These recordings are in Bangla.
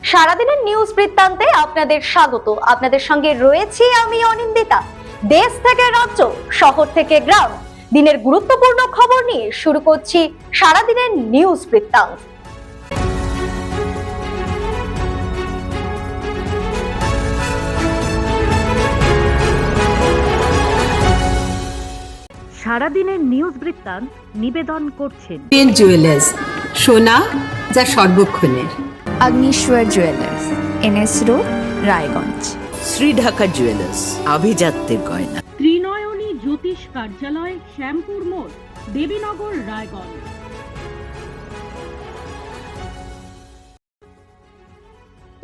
সারাদিনের নিউজ বৃত্তান্তে আপনাদের স্বাগত। আপনাদের সঙ্গে রয়েছি আমি অনিন্দিতা। দেশ থেকে রাজ্য, শহর থেকে গ্রাম, দিনের গুরুত্বপূর্ণ খবর নিয়ে শুরু করছি সারাদিনের নিউজ বৃত্তান্ত। সারাদিনের নিউজ বৃত্তান্ত নিবেদন করছেন জুয়েলার্স, সোনা যা সর্বক্ষণের। Agnishwar jewellers, NS road, Raiganj. Shri Dhaka jewellers, আভিজাত্যের গয়না। ত্রিনয়নী জ্যোতিষ কার্যালয়, শ্যামপুর মোড়, দেবীনগর, রায়গঞ্জ।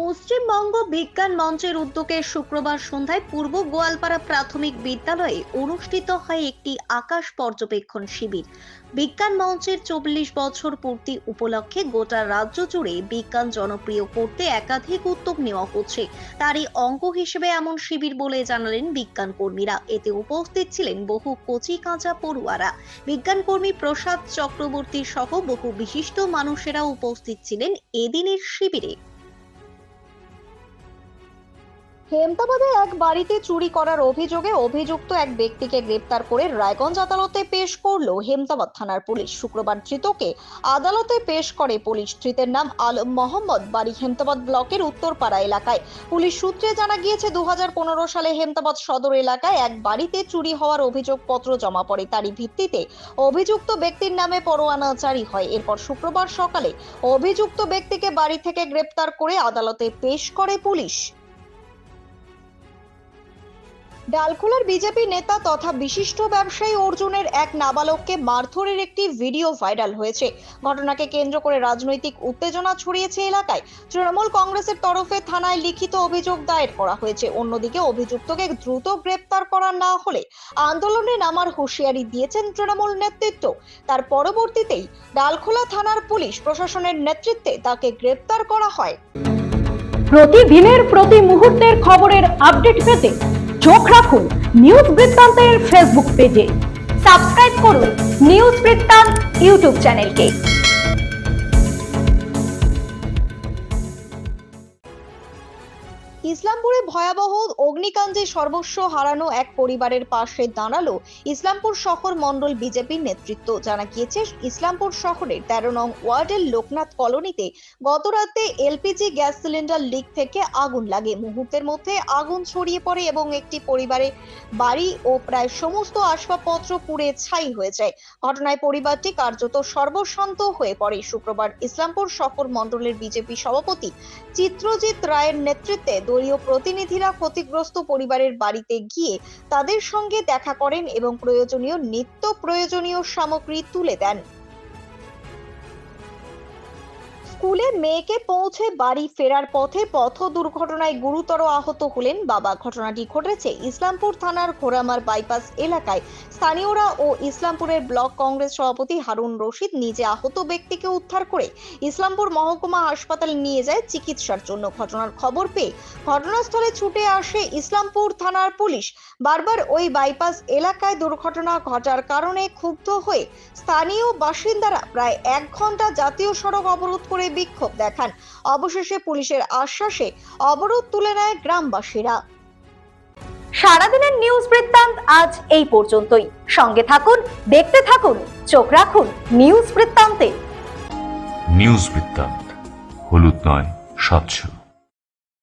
পশ্চিমবঙ্গ বিজ্ঞান মঞ্চের উদ্যোগে শুক্রবার সন্ধ্যায় পূর্ব গোয়ালপাড়া প্রাথমিক বিদ্যালয়ে অনুষ্ঠিত হয় একটি আকাশ পর্যবেক্ষণ শিবির। বিজ্ঞান মঞ্চের ৪০ বছর পূর্তি উপলক্ষে গোটা রাজ্য জুড়ে বিজ্ঞান জনপ্রিয় করতে একাধিক উদ্যোগ নেওয়া হচ্ছে। তারই অঙ্গ হিসেবে এমন শিবির বলে জানালেন বিজ্ঞান কর্মীরা। এতে উপস্থিত ছিলেন বহু কচি কাঁচা পড়ুয়ারা। বিজ্ঞান কর্মী প্রসাদ চক্রবর্তী সহ বহু বিশিষ্ট মানুষেরা উপস্থিত ছিলেন এদিনের শিবিরে। হেমতাবাদে এক বাড়িতে চুরি করার অভিযোগে অভিযুক্ত এক ব্যক্তিকে গ্রেপ্তার করে রায়গঞ্জ আদালতে পেশ করল হেমতাবাদ থানার পুলিশ। শুক্রবার ধৃতকে আদালতে পেশ করে পুলিশ। ধৃতের নাম আলম মোহাম্মদ, বাড়ি হেমতাবাদ ব্লকের উত্তরপাড়া এলাকায়। পুলিশ সূত্রে জানা গিয়েছে ২০১৫ সালে হেমতাবাদ সদর এলাকায় এক বাড়িতে চুরি হওয়ার অভিযোগপত্র জমা পড়ে। তারই ভিত্তিতে অভিযুক্ত ব্যক্তির নামে পরোয়ানা জারি হয়। এরপর শুক্রবার সকালে অভিযুক্ত ব্যক্তিকে বাড়ি থেকে গ্রেপ্তার করে আদালতে পেশ করে পুলিশ। ডালখোলার বিজেপি নেতা তথা বিশিষ্ট ব্যবসায়ী অর্জুনের এক নাবালককে মারধরের একটি ভিডিও ভাইরাল হয়েছে। ঘটনাকে কেন্দ্র করে রাজনৈতিক উত্তেজনা ছড়িয়েছে এলাকায়। তৃণমূল কংগ্রেসের তরফে থানায় লিখিত অভিযোগ দায়ের করা হয়েছে। অন্যদিকে অভিযুক্তকে দ্রুত গ্রেপ্তার করা না হলে আন্দোলনে নামার হুঁশিয়ারি দিয়েছেন তৃণমূল নেতৃত্ব। তার পরবর্তীতেই ডালখোলা থানার পুলিশ প্রশাসনের নেতৃত্বে তাকে গ্রেপ্তার করা হয়। প্রতিদিনের প্রতি মুহূর্তের খবরের আপডেট পেতে চোখ রাখুন নিউজ বৃত্তান্তের ফেসবুক পেজে। সাবস্ক্রাইব করুন নিউজ বৃত্তান্ত ইউটিউব চ্যানেলকে। ইসলামপুরে ভয়াবহ অগ্নিকাণ্ডে সর্বস্ব হারানো এক পরিবারের পাশে দাঁড়ালো ইসলামপুর শহর মণ্ডল বিজেপির নেতৃত্ব। জানা গিয়েছে, ইসলামপুর শহরের ১৩ নং ওয়ার্ডের লোকনাথ কলোনিতে গতরাতে এলপিজি গ্যাস সিলিন্ডার লিক থেকে আগুন লাগে। মুহূর্তের মধ্যে আগুন ছড়িয়ে পড়ে এবং একটি পরিবারের বাড়ি ও প্রায় সমস্ত আসবাবপত্র পুড়ে ছাই হয়ে যায়। ঘটনায় পরিবারটি কার্যত সর্বশান্ত হয়ে পড়ে। শুক্রবার ইসলামপুর শহর মণ্ডলের বিজেপি সভাপতি চিত্রজিৎ রায়ের নেতৃত্বে দলীয় প্রতিনিধিরা ক্ষতিগ্রস্ত পরিবারের বাড়িতে গিয়ে তাদের সঙ্গে দেখা করেন এবং নিত্য প্রয়োজনীয় সামগ্রী তুলে দেন। স্কুলে মেয়েকে পৌঁছে বাড়ি ফেরার পথে পথ দুর্ঘটনায় গুরুতর আহত হলেন বাবা। ঘটনাটি ঘটেছে ইসলামপুর থানার ঘোড়ামার বাইপাস এলাকায়। স্থানীয়রা ও ইসলামপুরের ব্লক কংগ্রেস সভাপতি হারুন রশিদ নিজে আহত ব্যক্তিকে উদ্ধার করে ইসলামপুর মহকুমা হাসপাতালে নিয়ে যায় চিকিৎসার জন্য। ঘটনার খবর পেয়ে ঘটনাস্থলে ছুটে আসে ইসলামপুর থানার পুলিশ। বারবার ওই বাইপাস এলাকায় দুর্ঘটনা ঘটার কারণে ক্ষুব্ধ হয়ে স্থানীয় বাসিন্দারা প্রায় ১ ঘন্টা জাতীয় সড়ক অবরোধ করে বিক্ষোভ দেখান। অবশেষে পুলিশের আশ্বাসে অবরোধ তুলে নেয় গ্রামবাসীরা। সারাদিনের নিউজ বৃত্তান্ত আজ এই পর্যন্তই। সঙ্গে থাকুন, দেখতে থাকুন, চোখ রাখুন নিউজ বৃত্তান্তে। নিউজ বৃত্তান্ত, হলুদ নয়, স্বচ্ছ।